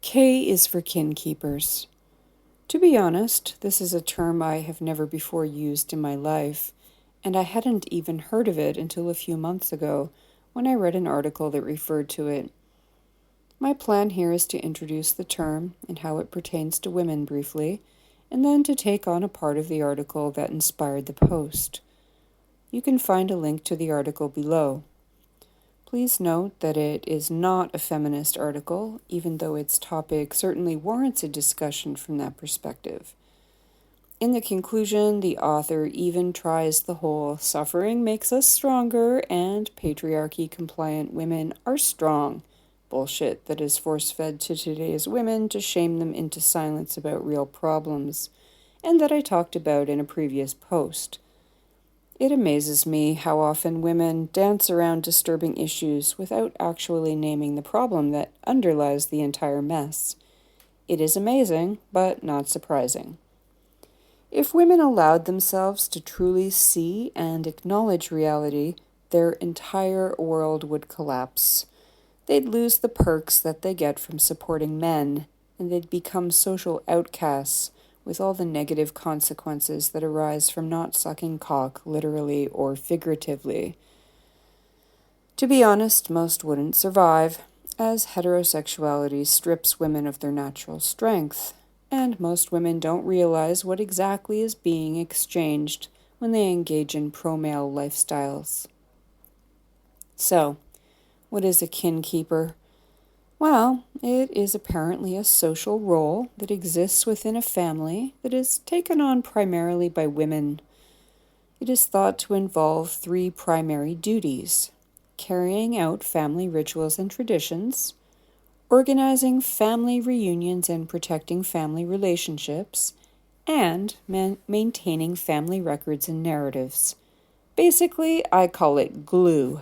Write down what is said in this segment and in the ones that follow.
K is for kin keepers. To be honest, this is a term I have never before used in my life, and I hadn't even heard of it until a few months ago when I read an article that referred to it. My plan here is to introduce the term and how it pertains to women briefly, and then to take on a part of the article that inspired the post. You can find a link to the article below. Please note that it is not a feminist article, even though its topic certainly warrants a discussion from that perspective. In the conclusion, the author even tries the whole suffering makes us stronger and patriarchy-compliant women are strong bullshit that is force-fed to today's women to shame them into silence about real problems, and that I talked about in a previous post. It amazes me how often women dance around disturbing issues without actually naming the problem that underlies the entire mess. It is amazing, but not surprising. If women allowed themselves to truly see and acknowledge reality, their entire world would collapse. They'd lose the perks that they get from supporting men, and they'd become social outcasts with all the negative consequences that arise from not sucking cock, literally or figuratively. To be honest, most wouldn't survive, as heterosexuality strips women of their natural strength, and most women don't realize what exactly is being exchanged when they engage in pro-male lifestyles. So, what is a kin keeper? Well, it is apparently a social role that exists within a family that is taken on primarily by women. It is thought to involve three primary duties: carrying out family rituals and traditions, organizing family reunions and protecting family relationships, and maintaining family records and narratives. Basically, I call it glue.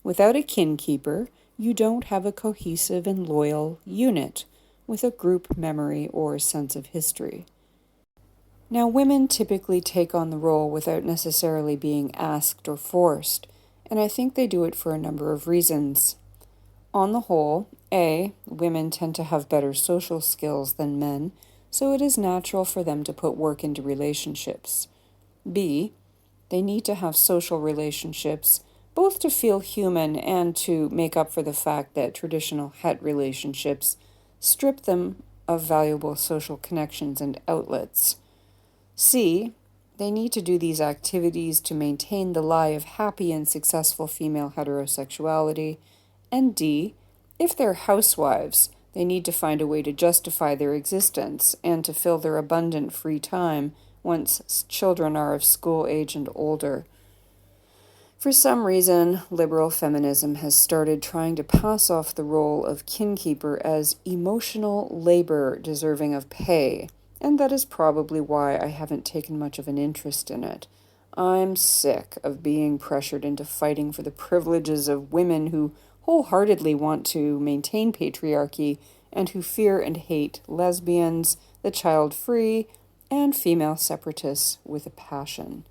Without a kin keeper, you don't have a cohesive and loyal unit with a group memory or sense of history. Now, women typically take on the role without necessarily being asked or forced, and I think they do it for a number of reasons. On the whole, A, women tend to have better social skills than men, so it is natural for them to put work into relationships. B, they need to have social relationships both to feel human and to make up for the fact that traditional het relationships strip them of valuable social connections and outlets. C, they need to do these activities to maintain the lie of happy and successful female heterosexuality. And D, if they're housewives, they need to find a way to justify their existence and to fill their abundant free time once children are of school age and older. For some reason, liberal feminism has started trying to pass off the role of kinkeeper as emotional labor deserving of pay, and that is probably why I haven't taken much of an interest in it. I'm sick of being pressured into fighting for the privileges of women who wholeheartedly want to maintain patriarchy and who fear and hate lesbians, the child free, and female separatists with a passion.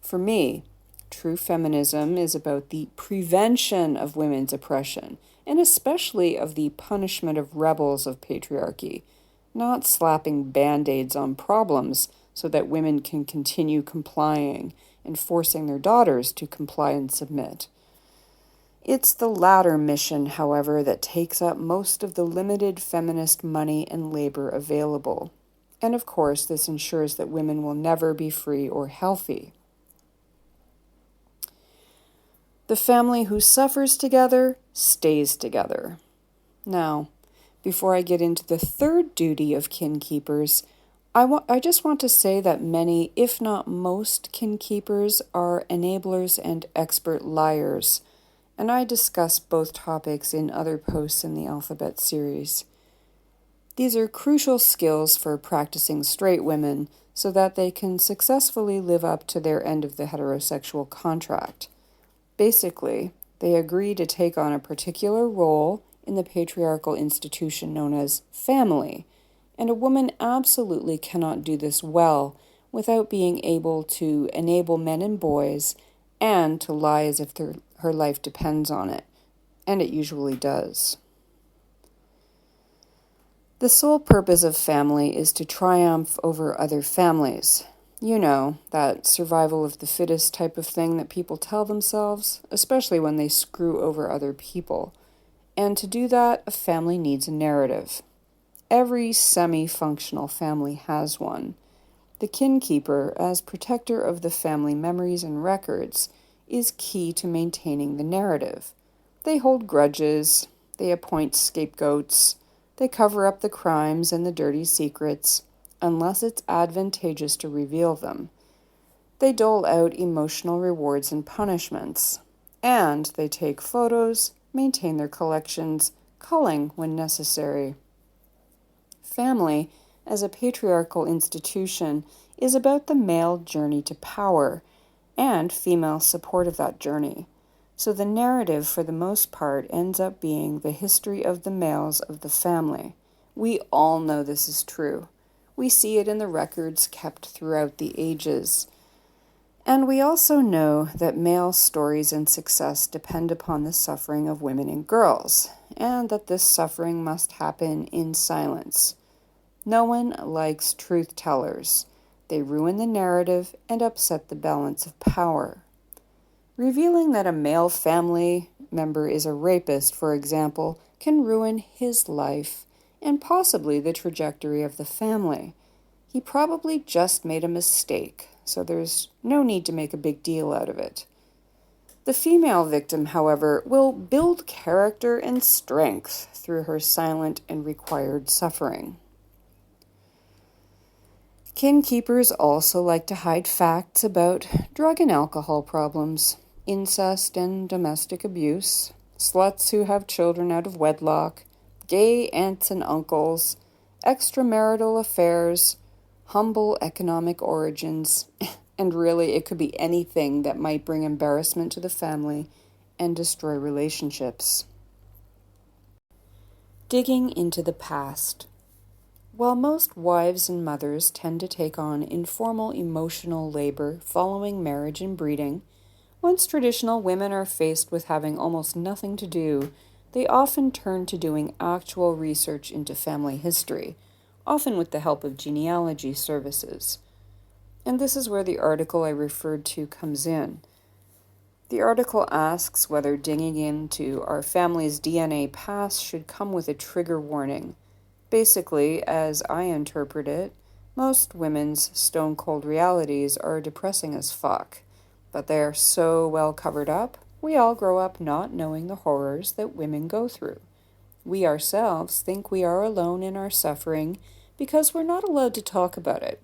For me, true feminism is about the prevention of women's oppression, and especially of the punishment of rebels of patriarchy, not slapping band-aids on problems so that women can continue complying and forcing their daughters to comply and submit. It's the latter mission, however, that takes up most of the limited feminist money and labor available. And of course, this ensures that women will never be free or healthy. The family who suffers together stays together. Now, before I get into the third duty of kin keepers, I just want to say that many, if not most, kin keepers are enablers and expert liars, and I discuss both topics in other posts in the Alphabet series. These are crucial skills for practicing straight women so that they can successfully live up to their end of the heterosexual contract. Basically, they agree to take on a particular role in the patriarchal institution known as family, and a woman absolutely cannot do this well without being able to enable men and boys and to lie as if her life depends on it, and it usually does. The sole purpose of family is to triumph over other families. You know, that survival of the fittest type of thing that people tell themselves, especially when they screw over other people. And to do that, a family needs a narrative. Every semi-functional family has one. The kinkeeper, as protector of the family memories and records, is key to maintaining the narrative. They hold grudges, they appoint scapegoats, they cover up the crimes and the dirty secrets, unless it's advantageous to reveal them. They dole out emotional rewards and punishments. And they take photos, maintain their collections, culling when necessary. Family, as a patriarchal institution, is about the male journey to power and female support of that journey. So the narrative, for the most part, ends up being the history of the males of the family. We all know this is true. We see it in the records kept throughout the ages. And we also know that male stories and success depend upon the suffering of women and girls, and that this suffering must happen in silence. No one likes truth tellers. They ruin the narrative and upset the balance of power. Revealing that a male family member is a rapist, for example, can ruin his life and possibly the trajectory of the family. He probably just made a mistake, so there's no need to make a big deal out of it. The female victim, however, will build character and strength through her silent and required suffering. Kinkeepers also like to hide facts about drug and alcohol problems, incest and domestic abuse, sluts who have children out of wedlock, gay aunts and uncles, extramarital affairs, humble economic origins, and really it could be anything that might bring embarrassment to the family and destroy relationships. Digging into the past. While most wives and mothers tend to take on informal emotional labor following marriage and breeding, once traditional women are faced with having almost nothing to do, they often turn to doing actual research into family history, often with the help of genealogy services. And this is where the article I referred to comes in. The article asks whether digging into our family's DNA past should come with a trigger warning. Basically, as I interpret it, most women's stone-cold realities are depressing as fuck, but they are so well covered up, we all grow up not knowing the horrors that women go through. We ourselves think we are alone in our suffering because we're not allowed to talk about it.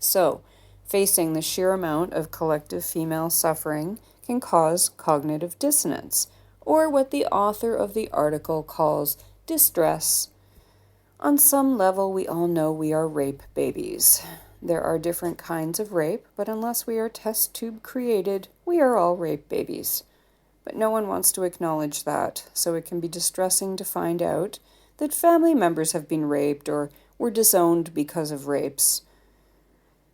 So, facing the sheer amount of collective female suffering can cause cognitive dissonance, or what the author of the article calls distress. On some level, we all know we are rape babies. There are different kinds of rape, but unless we are test tube created, we are all rape babies. But no one wants to acknowledge that, so it can be distressing to find out that family members have been raped or were disowned because of rapes.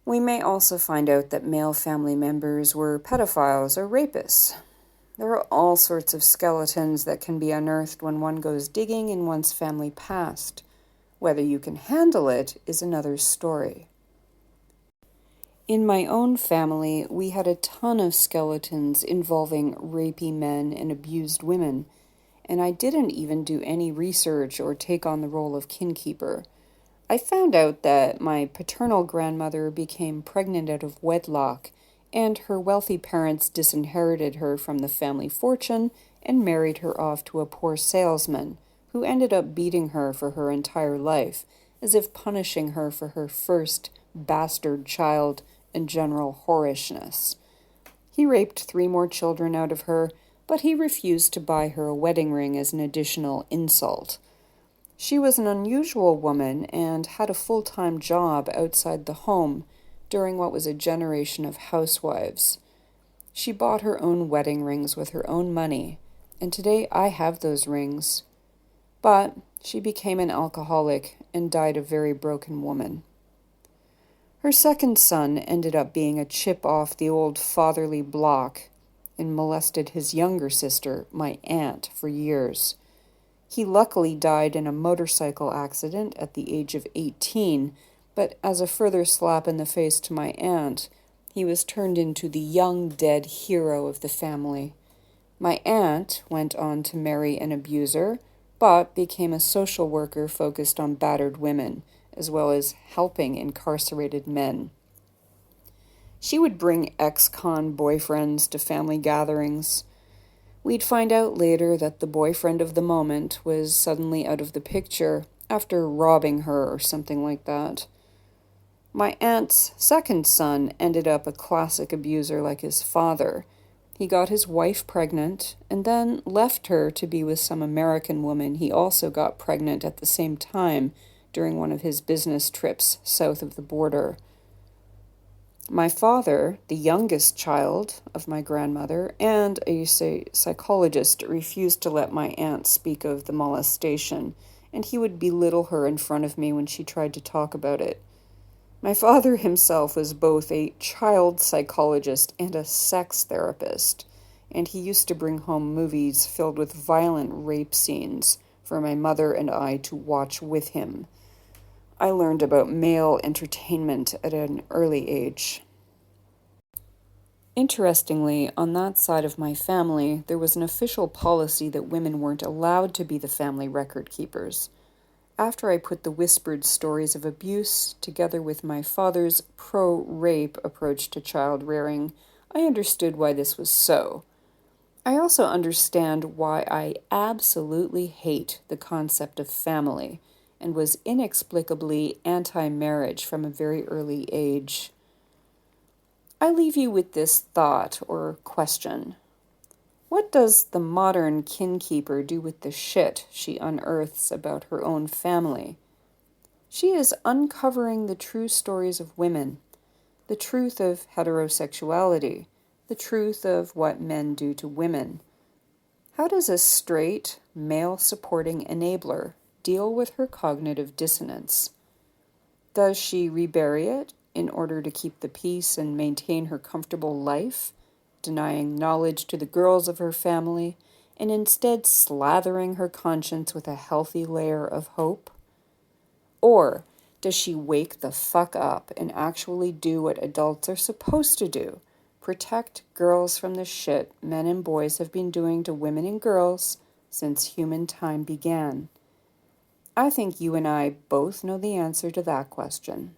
We may also find out that male family members were pedophiles or rapists. There are all sorts of skeletons that can be unearthed when one goes digging in one's family past. Whether you can handle it is another story. In my own family, we had a ton of skeletons involving rapey men and abused women, and I didn't even do any research or take on the role of kinkeeper. I found out that my paternal grandmother became pregnant out of wedlock, and her wealthy parents disinherited her from the family fortune and married her off to a poor salesman, who ended up beating her for her entire life, as if punishing her for her first bastard child and general whorishness. He raped 3 more children out of her, but he refused to buy her a wedding ring as an additional insult. She was an unusual woman and had a full-time job outside the home during what was a generation of housewives. She bought her own wedding rings with her own money, and today I have those rings. But she became an alcoholic and died a very broken woman. Her second son ended up being a chip off the old fatherly block and molested his younger sister, my aunt, for years. He luckily died in a motorcycle accident at the age of 18, but as a further slap in the face to my aunt, he was turned into the young dead hero of the family. My aunt went on to marry an abuser, but became a social worker focused on battered women, as well as helping incarcerated men. She would bring ex-con boyfriends to family gatherings. We'd find out later that the boyfriend of the moment was suddenly out of the picture after robbing her or something like that. My aunt's second son ended up a classic abuser like his father. He got his wife pregnant and then left her to be with some American woman he also got pregnant at the same time during one of his business trips south of the border. My father, the youngest child of my grandmother, and a psychologist, refused to let my aunt speak of the molestation, and he would belittle her in front of me when she tried to talk about it. My father himself was both a child psychologist and a sex therapist, and he used to bring home movies filled with violent rape scenes for my mother and I to watch with him. I learned about male entertainment at an early age. Interestingly, on that side of my family, there was an official policy that women weren't allowed to be the family record keepers. After I put the whispered stories of abuse together with my father's pro-rape approach to child rearing, I understood why this was so. I also understand why I absolutely hate the concept of family and was inexplicably anti-marriage from a very early age. I leave you with this thought or question. What does the modern kinkeeper do with the shit she unearths about her own family? She is uncovering the true stories of women, the truth of heterosexuality, the truth of what men do to women. How does a straight, male-supporting enabler deal with her cognitive dissonance? Does she rebury it in order to keep the peace and maintain her comfortable life, denying knowledge to the girls of her family, and instead slathering her conscience with a healthy layer of hope? Or does she wake the fuck up and actually do what adults are supposed to do? Protect girls from the shit men and boys have been doing to women and girls since human time began. I think you and I both know the answer to that question.